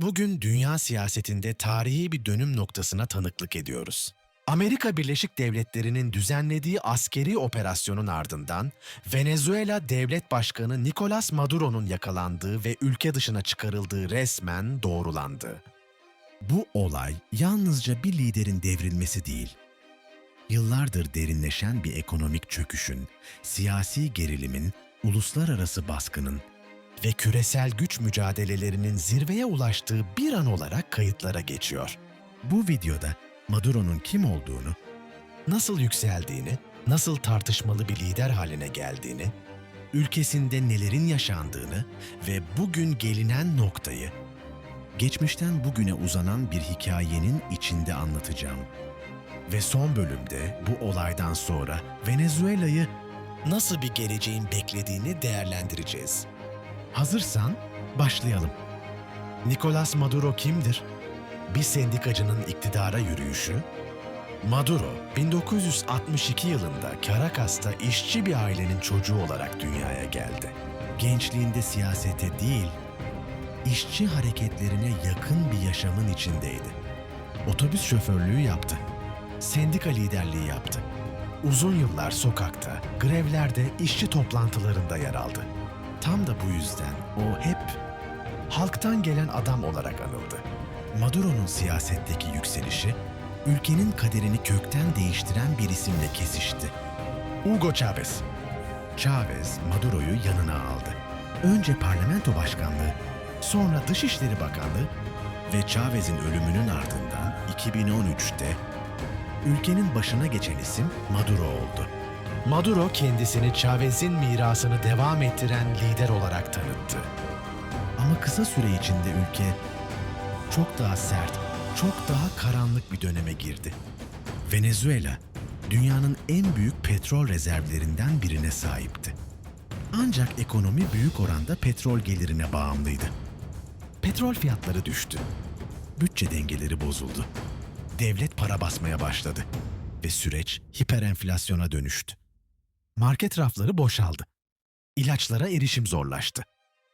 Bugün dünya siyasetinde tarihi bir dönüm noktasına tanıklık ediyoruz. Amerika Birleşik Devletleri'nin düzenlediği askeri operasyonun ardından Venezuela Devlet Başkanı Nicolas Maduro'nun yakalandığı ve ülke dışına çıkarıldığı resmen doğrulandı. Bu olay yalnızca bir liderin devrilmesi değil, yıllardır derinleşen bir ekonomik çöküşün, siyasi gerilimin, uluslararası baskının ve küresel güç mücadelelerinin zirveye ulaştığı bir an olarak kayıtlara geçiyor. Bu videoda Maduro'nun kim olduğunu, nasıl yükseldiğini, nasıl tartışmalı bir lider haline geldiğini, ülkesinde nelerin yaşandığını ve bugün gelinen noktayı, geçmişten bugüne uzanan bir hikayenin içinde anlatacağım. Ve son bölümde bu olaydan sonra Venezuela'yı nasıl bir geleceğin beklediğini değerlendireceğiz. Hazırsan başlayalım. Nicolas Maduro kimdir? Bir sendikacının iktidara yürüyüşü. Maduro, 1962 yılında Caracas'ta işçi bir ailenin çocuğu olarak dünyaya geldi. Gençliğinde siyasete değil, işçi hareketlerine yakın bir yaşamın içindeydi. Otobüs şoförlüğü yaptı. Sendika liderliği yaptı. Uzun yıllar sokakta, grevlerde, işçi toplantılarında yer aldı. Tam da bu yüzden o hep halktan gelen adam olarak anıldı. Maduro'nun siyasetteki yükselişi, ülkenin kaderini kökten değiştiren bir isimle kesişti. Hugo Chávez. Chávez, Maduro'yu yanına aldı. Önce parlamento başkanlığı, sonra Dışişleri Bakanlığı ve Chávez'in ölümünün ardından 2013'te ülkenin başına geçen isim Maduro oldu. Maduro kendisini Chávez'in mirasını devam ettiren lider olarak tanıttı. Ama kısa süre içinde ülke çok daha sert, çok daha karanlık bir döneme girdi. Venezuela, dünyanın en büyük petrol rezervlerinden birine sahipti. Ancak ekonomi büyük oranda petrol gelirine bağımlıydı. Petrol fiyatları düştü. Bütçe dengeleri bozuldu. Devlet para basmaya başladı ve süreç hiperenflasyona dönüştü. Market rafları boşaldı. İlaçlara erişim zorlaştı.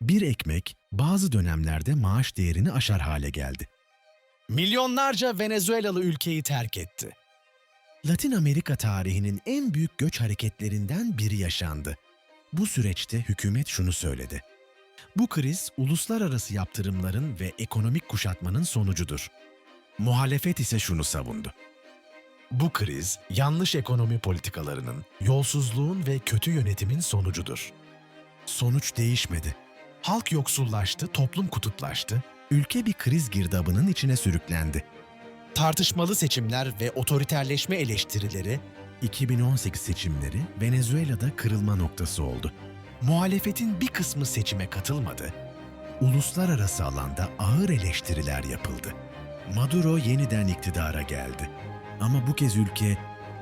Bir ekmek bazı dönemlerde maaş değerini aşar hale geldi. Milyonlarca Venezuelalı ülkeyi terk etti. Latin Amerika tarihinin en büyük göç hareketlerinden biri yaşandı. Bu süreçte hükümet şunu söyledi: bu kriz uluslararası yaptırımların ve ekonomik kuşatmanın sonucudur. Muhalefet ise şunu savundu: bu kriz yanlış ekonomi politikalarının, yolsuzluğun ve kötü yönetimin sonucudur. Sonuç değişmedi. Halk yoksullaştı, toplum kutuplaştı, ülke bir kriz girdabının içine sürüklendi. Tartışmalı seçimler ve otoriterleşme eleştirileri, 2018 seçimleri Venezuela'da kırılma noktası oldu. Muhalefetin bir kısmı seçime katılmadı. Uluslararası alanda ağır eleştiriler yapıldı. Maduro yeniden iktidara geldi. Ama bu kez ülke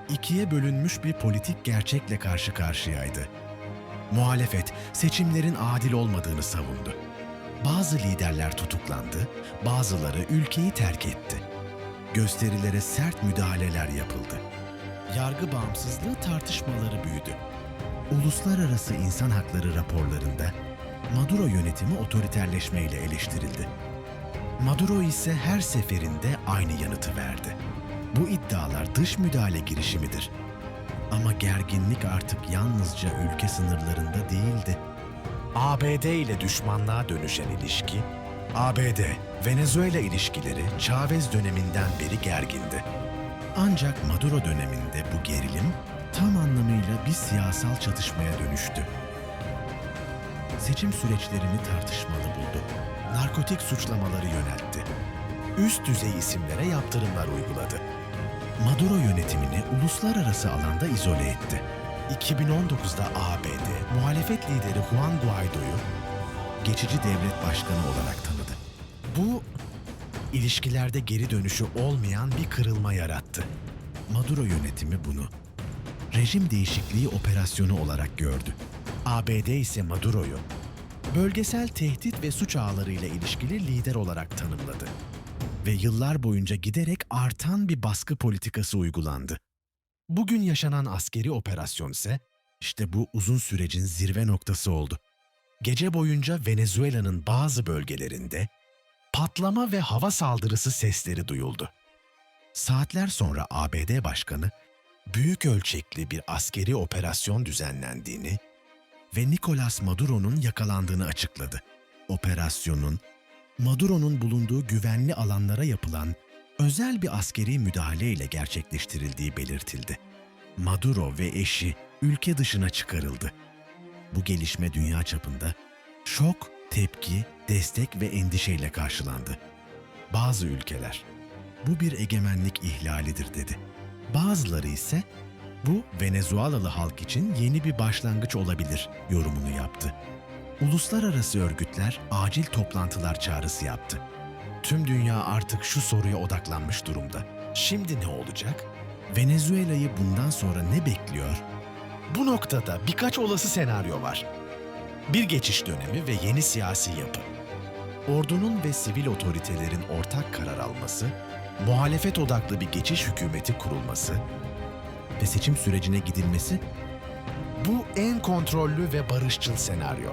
ikiye bölünmüş bir politik gerçekle karşı karşıyaydı. Muhalefet seçimlerin adil olmadığını savundu. Bazı liderler tutuklandı, bazıları ülkeyi terk etti. Gösterilere sert müdahaleler yapıldı. Yargı bağımsızlığı tartışmaları büyüdü. Uluslararası insan hakları raporlarında Maduro yönetimi otoriterleşmeyle eleştirildi. Maduro ise her seferinde aynı yanıtı verdi. Bu iddialar dış müdahale girişimidir. Ama gerginlik artık yalnızca ülke sınırlarında değildi. ABD ile düşmanlığa dönüşen ilişki, ABD-Venezuela ilişkileri Chávez döneminden beri gergindi. Ancak Maduro döneminde bu gerilim tam anlamıyla bir siyasal çatışmaya dönüştü. Seçim süreçlerini tartışmalı buldu. Narkotik suçlamaları yöneltti. Üst düzey isimlere yaptırımlar uyguladı. Maduro yönetimini uluslararası alanda izole etti. 2019'da ABD, muhalefet lideri Juan Guaido'yu geçici devlet başkanı olarak tanıdı. Bu, ilişkilerde geri dönüşü olmayan bir kırılma yarattı. Maduro yönetimi bunu rejim değişikliği operasyonu olarak gördü. ABD ise Maduro'yu bölgesel tehdit ve suç ağlarıyla ilişkili lider olarak tanımladı. Ve yıllar boyunca giderek artan bir baskı politikası uygulandı. Bugün yaşanan askeri operasyon ise işte bu uzun sürecin zirve noktası oldu. Gece boyunca Venezuela'nın bazı bölgelerinde Patlama ve hava saldırısı sesleri duyuldu. Saatler sonra ABD Başkanı, büyük ölçekli bir askeri operasyon düzenlendiğini ve Nicolas Maduro'nun yakalandığını açıkladı. Operasyonun, Maduro'nun bulunduğu güvenli alanlara yapılan özel bir askeri müdahaleyle gerçekleştirildiği belirtildi. Maduro ve eşi ülke dışına çıkarıldı. Bu gelişme dünya çapında şok, tepki, destek ve endişeyle karşılandı. Bazı ülkeler, bu bir egemenlik ihlalidir dedi. Bazıları ise bu Venezuelalı halk için yeni bir başlangıç olabilir yorumunu yaptı. Uluslararası örgütler acil toplantılar çağrısı yaptı. Tüm dünya artık şu soruya odaklanmış durumda. Şimdi ne olacak? Venezuela'yı bundan sonra ne bekliyor? Bu noktada birkaç olası senaryo var. Bir geçiş dönemi ve yeni siyasi yapı. Ordunun ve sivil otoritelerin ortak karar alması, muhalefet odaklı bir geçiş hükümeti kurulması ve seçim sürecine gidilmesi, bu en kontrollü ve barışçıl senaryo.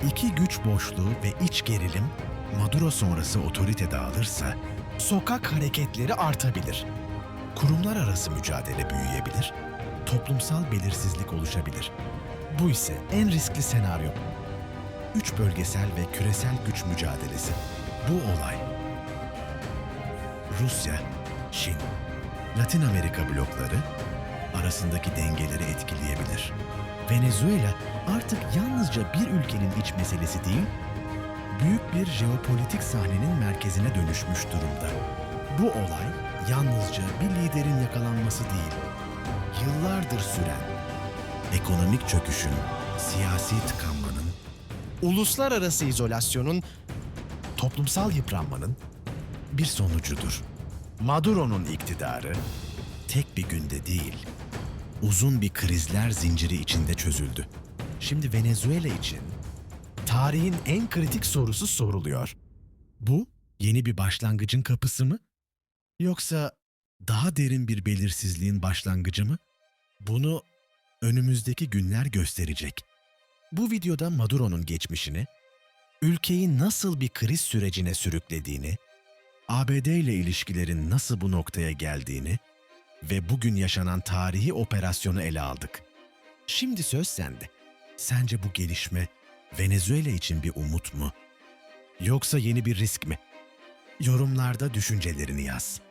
İki güç boşluğu ve iç gerilim, Maduro sonrası otorite dağılırsa, sokak hareketleri artabilir. Kurumlar arası mücadele büyüyebilir, toplumsal belirsizlik oluşabilir. Bu ise en riskli senaryo. Üç bölgesel ve küresel güç mücadelesi. Bu olay, Rusya, Çin, Latin Amerika blokları arasındaki dengeleri etkileyebilir. Venezuela artık yalnızca bir ülkenin iç meselesi değil, büyük bir jeopolitik sahnenin merkezine dönüşmüş durumda. Bu olay yalnızca bir liderin yakalanması değil, yıllardır süren ekonomik çöküşün, siyasi tıkanmanın, uluslararası izolasyonun, toplumsal yıpranmanın bir sonucudur. Maduro'nun iktidarı tek bir günde değil, uzun bir krizler zinciri içinde çözüldü. Şimdi Venezuela için tarihin en kritik sorusu soruluyor. Bu yeni bir başlangıcın kapısı mı? Yoksa daha derin bir belirsizliğin başlangıcı mı? Bunu önümüzdeki günler gösterecek. Bu videoda Maduro'nun geçmişini, ülkeyi nasıl bir kriz sürecine sürüklediğini, ABD ile ilişkilerin nasıl bu noktaya geldiğini ve bugün yaşanan tarihi operasyonu ele aldık. Şimdi söz sende. Sence bu gelişme Venezuela için bir umut mu? Yoksa yeni bir risk mi? Yorumlarda düşüncelerini yaz.